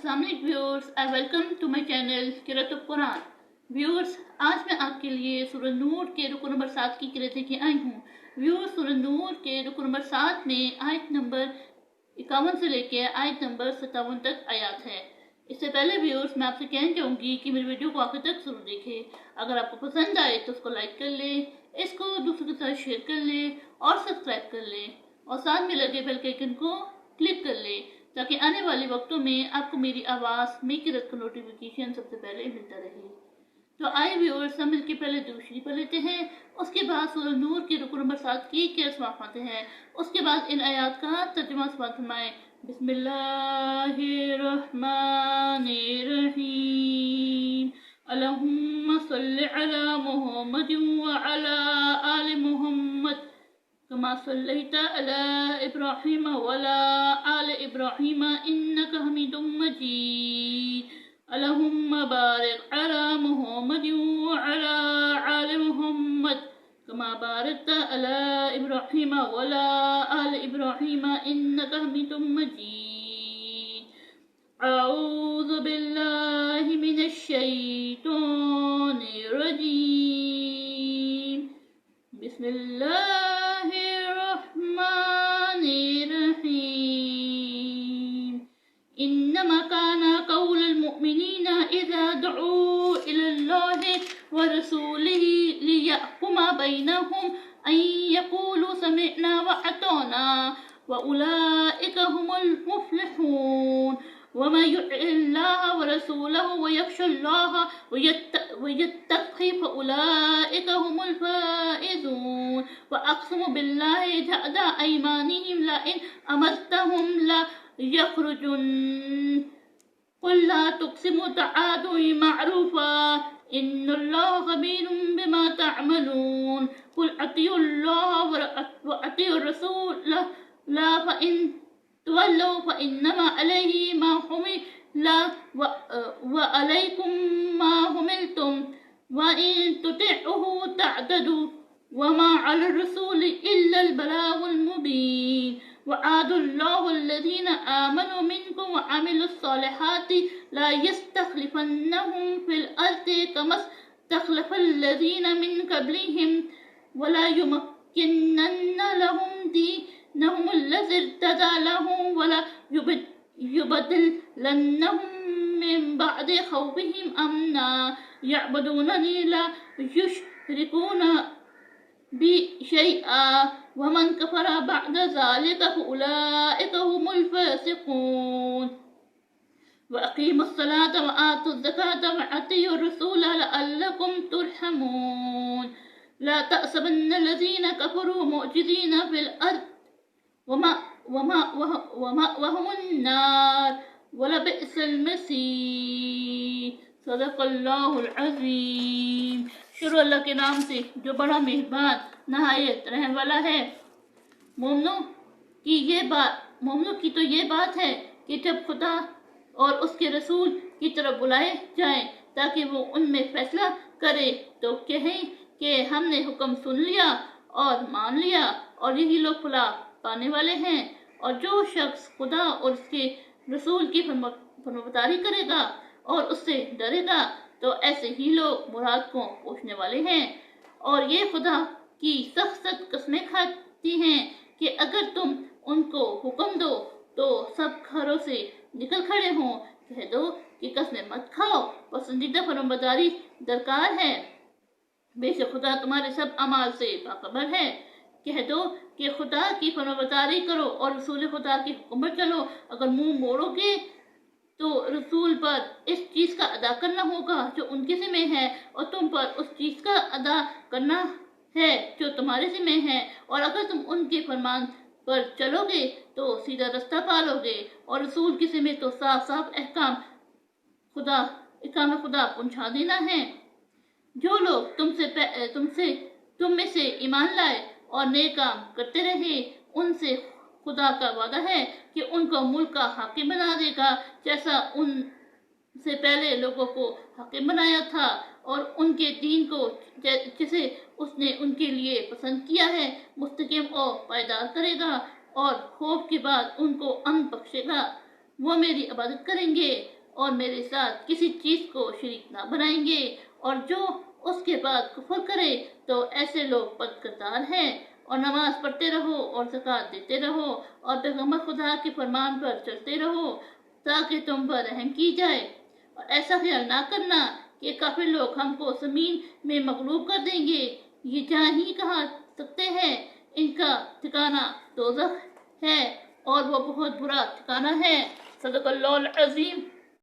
Assalamualaikum viewers, I welcome to my channel Qiraat al-Quran. Viewers, आज मैं आपके लिए सूरह नूर के रुकू नंबर 7 की किरात लेके आई हूँ. व्यूअर्स, सूरह नूर के रुकू नंबर 7 में आयत नंबर 51 से लेके आयत नंबर 57 तक आयात है. इससे पहले व्यूअर्स मैं आपसे कहना चाहूँगी कि मेरी वीडियो को आखिर तक जरूर देखें. अगर आपको पसंद आए तो उसको लाइक कर लें, इसको दूसरों के साथ शेयर कर लें और सब्सक्राइब कर लें और साथ में लगे बेल के आइकन को क्लिक कर लें ताकि आने वाले वक्तों में आपको मेरी आवाज़ मेरी किरात का नोटिफिकेशन सबसे पहले मिलता रहे. तो आए व्यूअर्स, हम मिलकर पहले दुरूद शरीफ पढ़ लेते हैं. उसके बाद सूरह नूर के रुकू नंबर 7 की क्या समाप्त हैं. उसके बाद इन आयात का तर्जुमा समाप्त फरमाएं. बिस्मिल्लाहिर्रहमानिर्रहीम. अल्लाहुम्मा सल्लि अला मुहम्मद व अला आलि मुहम्मद कमा सल्लैता अला इब्राहीम व अला आलि इब्राहीम इन्नका हमीदुम मजीद. अल्लाहुम्मा बारिक अला मुहम्मद व अला आलि मुहम्मद कमा बारकता अला इब्राहीम व अला आलि इब्राहीम इन्नका हमीदुम मजीद. अऊज़ु बिल्लाहि मिनश शैतानिर रजीम. बिस्मिल्लाहिर्रहमानिर्रहीम. इन्नमा काना कौलुल मुमिनीना इज़ा दुऊ इलल्लाहि व रसूलिही लियहकुमा बैनहुम अन यक़ूलू समिअना व अताना व उलाइका हुमुल मुफ्लिहून. वमन युति'िल्लाह व रसूलहु व यख़्शल्लाह व यत्तक़ि फ़उलाइका हुमुल फ़ाइज़ून. व अक़्समू बिल्लाहि जहदा अयमानिहिम लइन अमरतहुम ला यख़रुजुन. क़ुल ला तुक़सिमू तआदू मअरूफ़ा इन्नल्लाह ख़बीरुम बिमा तअमलून. क़ुल अतिउल्लाह व अतिउर रसूल ला फ़इन तवल्लू फ़इन्नमा अलैहि मा हुमिल व अलैकुम मा हुमिलतुम व इन तुतिअहु तअतदू व मा अलर रसूलि इल्लल बलागुल मुबीन. वअदल्लाहु अल्लज़ीना आमनू मिनकुम व अमिलुस सालिहाति ला यस्तख़लिफ़न्नहुम फ़िल अर्ज़ि कमा इस्तख़लफ़ल्लज़ीना मिन क़ब्लिहिम व ला युमक्किनन्न लहुम दीनहुम अल्लज़ी इर्तज़ा लहुम व ला युबद्दिलन्नहुम मिन बअदि ख़ौफ़िहिम अमना यअबुदूननी ला युशरिकूना बि शैआ व मन कफ़र बअद ज़ालिका फ़उलाइका हुमुल फ़ासिक़ून. व अक़ीमुस सलात व आतुज़ ज़कात व अतिउर रसूल लअल्लकुम तुरहमून. ला तहसबन्नल्लज़ीना कफ़रू मुअजिज़ीना फ़िल अर्ज़ व मअवाहुमुन नार व लबिअसल मसीर. सदक़ल्लाहुल अज़ीम. शुरू अल्लाह के नाम से जो बड़ा मेहरबान नहायत रहम वाला है. मोमिनों की तो ये बात है कि जब खुदा और उसके रसूल की तरफ बुलाए जाएं ताकि वो उनमें फैसला करे तो कहें कि हमने हुक्म सुन लिया और मान लिया और यही लोग फलाह पाने वाले हैं. और जो शख्स खुदा और उसके रसूल की फरमाबरदारी करेगा और उससे डरेगा तो ऐसे ही लोग मुराद को पहुँचने वाले हैं. और ये खुदा की सख्त कस्में खाती हैं कि अगर तुम उनको हुक्म दो तो सब घरों से निकल खड़े हों. कह दो कि कसमें मत खाओ, पसंदीदा फरमाबरदारी दरकार है. बेशक खुदा तुम्हारे सब अमाल से बाखबर है. कह दो कि खुदा की फरमाबरदारी करो और रसूल खुदा के हुक्म पर चलो. अगर मुंह मोड़ोगे तो रसूल पर इस चीज़ का अदा करना होगा जो उनके ज़िम्मे है और तुम पर उस चीज़ का अदा करना है जो तुम्हारे ज़िम्मे है. और अगर तुम उनके फरमान पर चलोगे तो सीधा रास्ता पालोगे और रसूल के ज़िम्मे तो साफ साफ अहकाम खुदा पहुँचा देना है. जो लोग तुम में से ईमान लाए और नेक काम करते रहे उनसे खुदा का वादा है कि उनको मुल्क का हाकिम बना देगा जैसा उनसे पहले लोगों को हाकिम बनाया था और उनके दीन को जिसे उसने उनके लिए पसंद किया है मुस्तकीम और पायदार करेगा और खौफ के बाद उनको अमन बख्शेगा. वो मेरी इबादत करेंगे اور میرے ساتھ کسی چیز کو شریک نہ بنائیں گے، اور جو اس کے بعد کفر کرے تو ایسے لوگ بد کردار ہیں۔ اور نماز پڑھتے رہو اور زکوٰۃ دیتے رہو اور پیغمبر خدا کے فرمان پر چلتے رہو تاکہ تم پر رحم کی جائے، اور ایسا خیال نہ کرنا کہ کافر لوگ ہم کو زمین میں مغلوب کر دیں گے، یہ جہاں ہی کہا سکتے ہیں، ان کا ٹھکانہ دوزخ ہے اور وہ بہت برا ٹھکانہ ہے۔ صدق اللہ العظیم۔